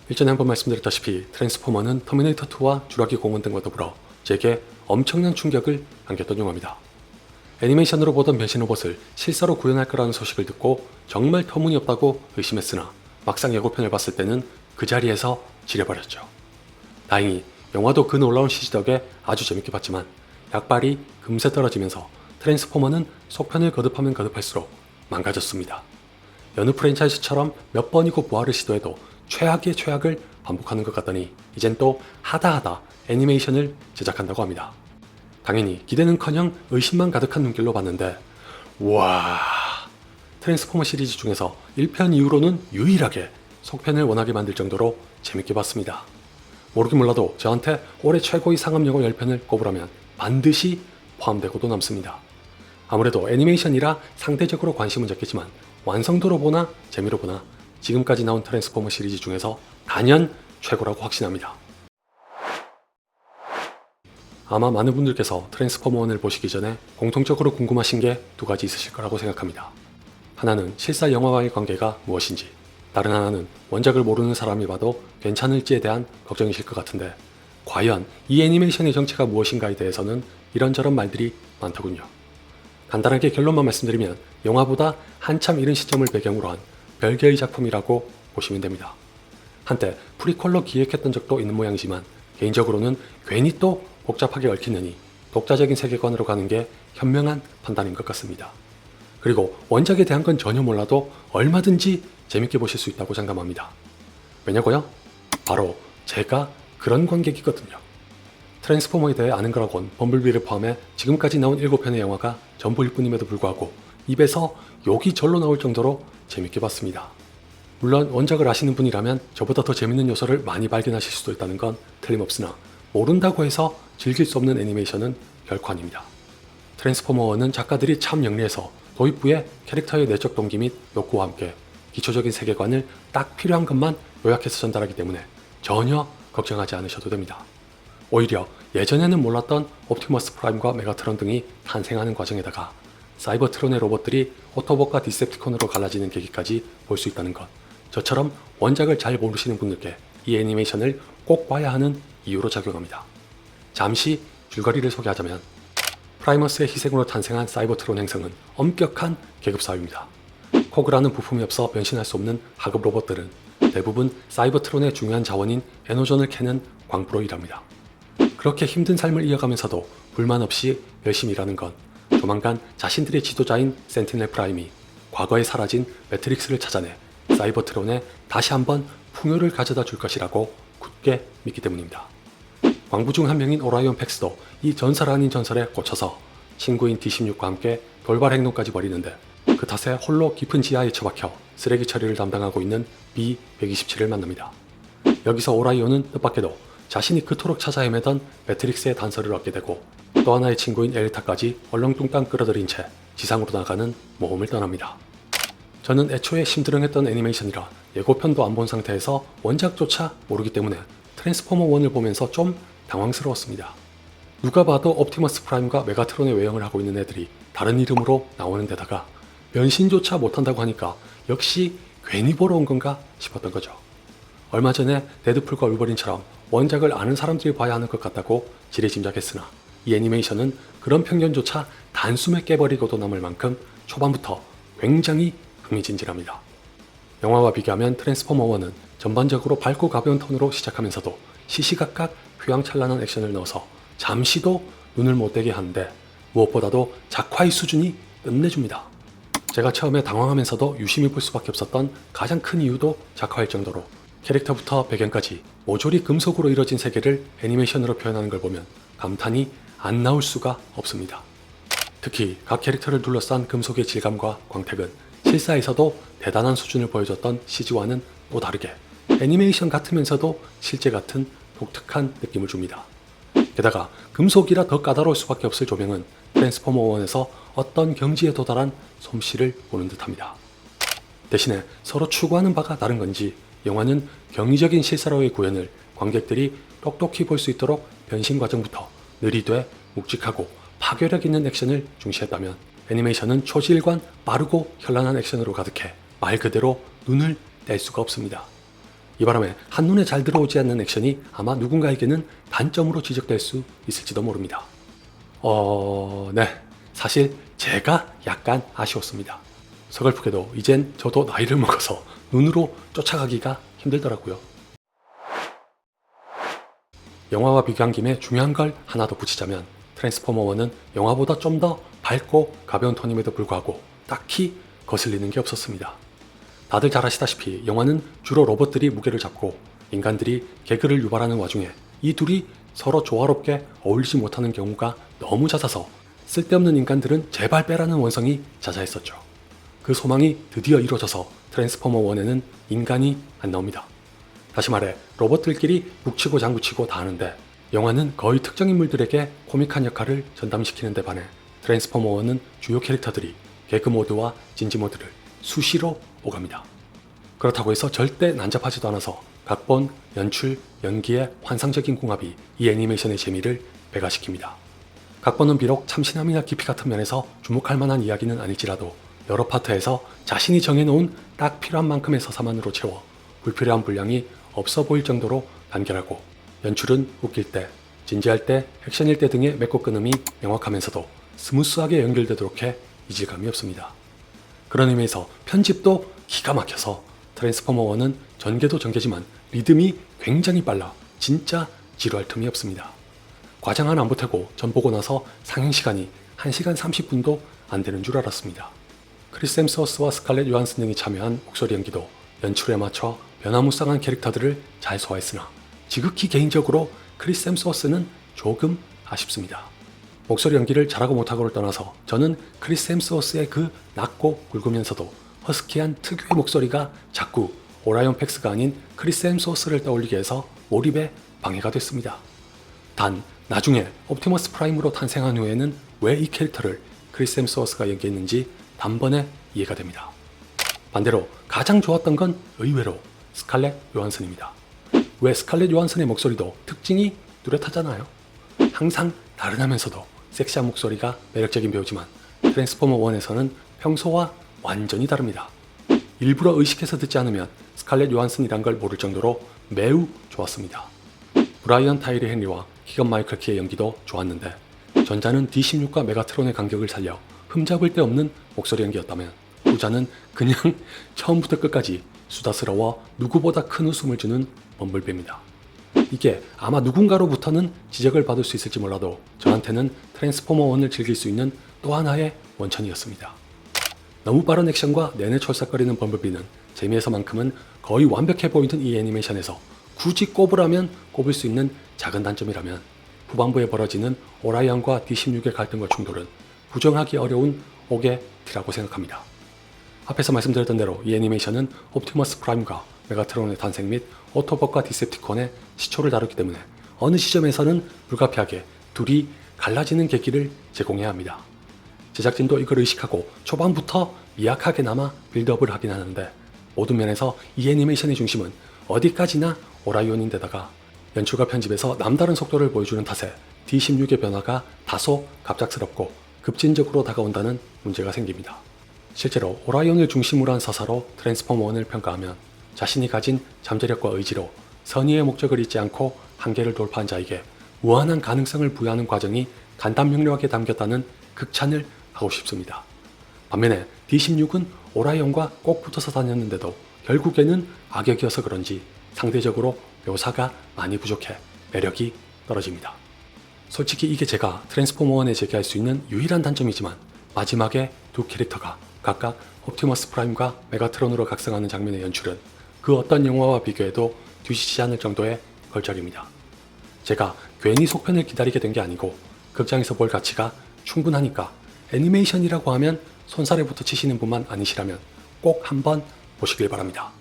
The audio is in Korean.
일전에 한번 말씀드렸다시피 트랜스포머는 터미네이터2와 주라기 공원 등과 더불어 제게 엄청난 충격을 안겼던 영화입니다. 애니메이션으로 보던 변신 로봇을 실사로 구현할 거라는 소식을 듣고 정말 터무니없다고 의심했으나 막상 예고편을 봤을 때는 그 자리에서 지려버렸죠. 다행히 영화도 그 놀라운 CG 덕에 아주 재밌게 봤지만 약발이 금세 떨어지면서 트랜스포머는 속편을 거듭하면 거듭할수록 망가졌습니다. 여느 프랜차이즈처럼 몇 번이고 부활을 시도해도 최악의 최악을 반복하는 것 같더니 이젠 또 하다하다 애니메이션을 제작한다고 합니다. 당연히 기대는커녕 의심만 가득한 눈길로 봤는데 와, 트랜스포머 시리즈 중에서 1편 이후로는 유일하게 속편을 원하게 만들 정도로 재밌게 봤습니다. 모르긴 몰라도 저한테 올해 최고의 상업영화 10편을 꼽으라면 반드시 포함되고도 남습니다. 아무래도 애니메이션이라 상대적으로 관심은 적겠지만 완성도로 보나 재미로 보나 지금까지 나온 트랜스포머 시리즈 중에서 단연 최고라고 확신합니다. 아마 많은 분들께서 트랜스포머 1을 보시기 전에 공통적으로 궁금하신 게 두 가지 있으실 거라고 생각합니다. 하나는 실사 영화와의 관계가 무엇인지, 다른 하나는 원작을 모르는 사람이 봐도 괜찮을지에 대한 걱정이실 것 같은데 과연 이 애니메이션의 정체가 무엇인가에 대해서는 이런저런 말들이 많더군요. 간단하게 결론만 말씀드리면 영화보다 한참 이른 시점을 배경으로 한 별개의 작품이라고 보시면 됩니다. 한때 프리퀄로 기획했던 적도 있는 모양이지만 개인적으로는 괜히 또 복잡하게 얽히느니 독자적인 세계관으로 가는 게 현명한 판단인 것 같습니다. 그리고 원작에 대한 건 전혀 몰라도 얼마든지 재밌게 보실 수 있다고 장담합니다. 왜냐고요? 바로 제가 그런 관객이거든요. 트랜스포머에 대해 아는 거라곤 범블비를 포함해 지금까지 나온 7편의 영화가 전부일 뿐임에도 불구하고 입에서 욕이 절로 나올 정도로 재밌게 봤습니다. 물론 원작을 아시는 분이라면 저보다 더 재밌는 요소를 많이 발견하실 수도 있다는 건 틀림없으나 모른다고 해서 즐길 수 없는 애니메이션은 결코 아닙니다. 트랜스포머 1은 작가들이 참 영리해서 도입부에 캐릭터의 내적 동기 및 욕구와 함께 기초적인 세계관을 딱 필요한 것만 요약해서 전달하기 때문에 전혀 걱정하지 않으셔도 됩니다. 오히려 예전에는 몰랐던 옵티머스 프라임과 메가트론 등이 탄생하는 과정에다가 사이버트론의 로봇들이 오토봇과 디셉티콘으로 갈라지는 계기까지 볼 수 있다는 것, 저처럼 원작을 잘 모르시는 분들께 이 애니메이션을 꼭 봐야 하는 이유로 작용합니다. 잠시 줄거리를 소개하자면 프라이머스의 희생으로 탄생한 사이버트론 행성은 엄격한 계급사회입니다. 코그라는 부품이 없어 변신할 수 없는 하급 로봇들은 대부분 사이버트론의 중요한 자원인 에너전을 캐는 광부로 일합니다. 그렇게 힘든 삶을 이어가면서도 불만 없이 열심히 일하는 건 조만간 자신들의 지도자인 센티넬 프라임이 과거에 사라진 매트릭스를 찾아내 사이버트론에 다시 한번 풍요를 가져다 줄 것이라고 굳게 믿기 때문입니다. 광부 중 한 명인 오라이온 팩스도 이 전설 아닌 전설에 꽂혀서 친구인 D16과 함께 돌발 행동까지 벌이는데 그 탓에 홀로 깊은 지하에 처박혀 쓰레기 처리를 담당하고 있는 B-127을 만납니다. 여기서 오라이온은 뜻밖에도 자신이 그토록 찾아 헤매던 매트릭스의 단서를 얻게 되고 또 하나의 친구인 에르타까지 얼렁뚱땅 끌어들인 채 지상으로 나가는 모험을 떠납니다. 저는 애초에 심드렁했던 애니메이션이라 예고편도 안 본 상태에서 원작조차 모르기 때문에 트랜스포머 1을 보면서 좀 당황스러웠습니다. 누가 봐도 옵티머스 프라임과 메가트론의 외형을 하고 있는 애들이 다른 이름으로 나오는 데다가 변신조차 못한다고 하니까 역시 괜히 보러 온 건가 싶었던 거죠. 얼마 전에 데드풀과 울버린처럼 원작을 아는 사람들이 봐야 하는 것 같다고 지레짐작했으나 이 애니메이션은 그런 편견조차 단숨에 깨버리고도 남을 만큼 초반부터 굉장히 흥미진진합니다. 영화와 비교하면 트랜스포머 1은 전반적으로 밝고 가벼운 톤으로 시작하면서도 시시각각 휘황찬란한 액션을 넣어서 잠시도 눈을 못 떼게 하는데 무엇보다도 작화의 수준이 끝내줍니다. 제가 처음에 당황하면서도 유심히 볼 수밖에 없었던 가장 큰 이유도 작화일 정도로 캐릭터부터 배경까지 모조리 금속으로 이뤄진 세계를 애니메이션으로 표현하는 걸 보면 감탄이 안 나올 수가 없습니다. 특히 각 캐릭터를 둘러싼 금속의 질감과 광택은 실사에서도 대단한 수준을 보여줬던 CG와는 또 다르게 애니메이션 같으면서도 실제 같은 독특한 느낌을 줍니다. 게다가 금속이라 더 까다로울 수밖에 없을 조명은 트랜스포머 1에서 어떤 경지에 도달한 솜씨를 보는 듯합니다. 대신에 서로 추구하는 바가 다른 건지 영화는 경이적인 실사로의 구현을 관객들이 똑똑히 볼 수 있도록 변신 과정부터 느리되 묵직하고 파괴력 있는 액션을 중시했다면 애니메이션은 초질관 빠르고 현란한 액션으로 가득해 말 그대로 눈을 뗄 수가 없습니다. 이 바람에 한눈에 잘 들어오지 않는 액션이 아마 누군가에게는 단점으로 지적될 수 있을지도 모릅니다. 네. 사실 제가 약간 아쉬웠습니다. 서글프게도 이젠 저도 나이를 먹어서 눈으로 쫓아가기가 힘들더라고요. 영화와 비교한 김에 중요한 걸 하나 더 붙이자면 트랜스포머 1은 영화보다 좀 더 밝고 가벼운 톤임에도 불구하고 딱히 거슬리는 게 없었습니다. 다들 잘 아시다시피 영화는 주로 로봇들이 무게를 잡고 인간들이 개그를 유발하는 와중에 이 둘이 서로 조화롭게 어울리지 못하는 경우가 너무 잦아서 쓸데없는 인간들은 제발 빼라는 원성이 자자했었죠. 그 소망이 드디어 이루어져서 트랜스포머 1에는 인간이 안 나옵니다. 다시 말해 로봇들끼리 묵치고 장구치고 다 하는데 영화는 거의 특정 인물들에게 코믹한 역할을 전담시키는 데 반해 트랜스포머 1은 주요 캐릭터들이 개그 모드와 진지 모드를 수시로 오갑니다. 그렇다고 해서 절대 난잡하지도 않아서 각본, 연출, 연기의 환상적인 궁합이 이 애니메이션의 재미를 배가시킵니다. 각본은 비록 참신함이나 깊이 같은 면에서 주목할 만한 이야기는 아닐지라도 여러 파트에서 자신이 정해놓은 딱 필요한 만큼의 서사만으로 채워 불필요한 분량이 없어 보일 정도로 간결하고 연출은 웃길 때, 진지할 때, 액션일 때 등의 맺고 끊음이 명확하면서도 스무스하게 연결되도록 해 이질감이 없습니다. 그런 의미에서 편집도 기가 막혀서 트랜스포머 1은 전개도 전개지만 리듬이 굉장히 빨라 진짜 지루할 틈이 없습니다. 과장 하나 안 보태고 전 보고 나서 상영 시간이 1시간 30분도 안 되는 줄 알았습니다. 크리스 햄스워스와 스칼렛 요한슨 등이 참여한 목소리 연기도 연출에 맞춰 변화무쌍한 캐릭터들을 잘 소화했으나 지극히 개인적으로 크리스 햄스워스는 조금 아쉽습니다. 목소리 연기를 잘하고 못하고를 떠나서 저는 크리스 햄스워스의 그 낮고 굵으면서도 허스키한 특유의 목소리가 자꾸 오라이언 팩스가 아닌 크리스 햄스워스를 떠올리게 해서 몰입에 방해가 됐습니다. 단 나중에 옵티머스 프라임으로 탄생한 후에는 왜 이 캐릭터를 크리스 햄스워스가 연기했는지 단번에 이해가 됩니다. 반대로 가장 좋았던 건 의외로 스칼렛 요한슨입니다. 왜 스칼렛 요한슨의 목소리도 특징이 뚜렷하잖아요. 항상 다른하면서도 섹시한 목소리가 매력적인 배우지만 트랜스포머 1에서는 평소와 완전히 다릅니다. 일부러 의식해서 듣지 않으면 스칼렛 요한슨이란 걸 모를 정도로 매우 좋았습니다. 브라이언 타이리 헨리와 키건 마이클 키의 연기도 좋았는데 전자는 D16과 메가트론의 간격을 살려 흠잡을 데 없는 목소리 연기였다면 후자는 그냥 처음부터 끝까지 수다스러워 누구보다 큰 웃음을 주는 범블비입니다. 이게 아마 누군가로부터는 지적을 받을 수 있을지 몰라도 저한테는 트랜스포머 1을 즐길 수 있는 또 하나의 원천이었습니다. 너무 빠른 액션과 내내 촐싹거리는 범블비는 재미에서만큼은 거의 완벽해 보이는 이 애니메이션에서 굳이 꼽으라면 꼽을 수 있는 작은 단점이라면 후반부에 벌어지는 오라이언과 D16의 갈등과 충돌은 부정하기 어려운 옥의 티라고 생각합니다. 앞에서 말씀드렸던 대로 이 애니메이션은 옵티머스 프라임과 메가트론의 탄생 및 오토봇과 디셉티콘의 시초를 다루기 때문에 어느 시점에서는 불가피하게 둘이 갈라지는 계기를 제공해야 합니다. 제작진도 이걸 의식하고 초반부터 미약하게나마 빌드업을 하긴 하는데 모든 면에서 이 애니메이션의 중심은 어디까지나 오라이온인데다가 연출과 편집에서 남다른 속도를 보여주는 탓에 D16의 변화가 다소 갑작스럽고 급진적으로 다가온다는 문제가 생깁니다. 실제로 오라이온을 중심으로 한 서사로 트랜스포머 1을 평가하면 자신이 가진 잠재력과 의지로 선의의 목적을 잊지 않고 한계를 돌파한 자에게 무한한 가능성을 부여하는 과정이 간단명료하게 담겼다는 극찬을 하고 싶습니다. 반면에 D16은 오라이온과 꼭 붙어서 다녔는데도 결국에는 악역이어서 그런지 상대적으로 묘사가 많이 부족해 매력이 떨어집니다. 솔직히 이게 제가 트랜스포머 1에 제기할 수 있는 유일한 단점이지만 마지막에 두 캐릭터가 각각 옵티머스 프라임과 메가트론으로 각성하는 장면의 연출은 그 어떤 영화와 비교해도 뒤지지 않을 정도의 걸작입니다. 제가 괜히 속편을 기다리게 된 게 아니고 극장에서 볼 가치가 충분하니까 애니메이션이라고 하면 손사래부터 치시는 분만 아니시라면 꼭 한번 보시길 바랍니다.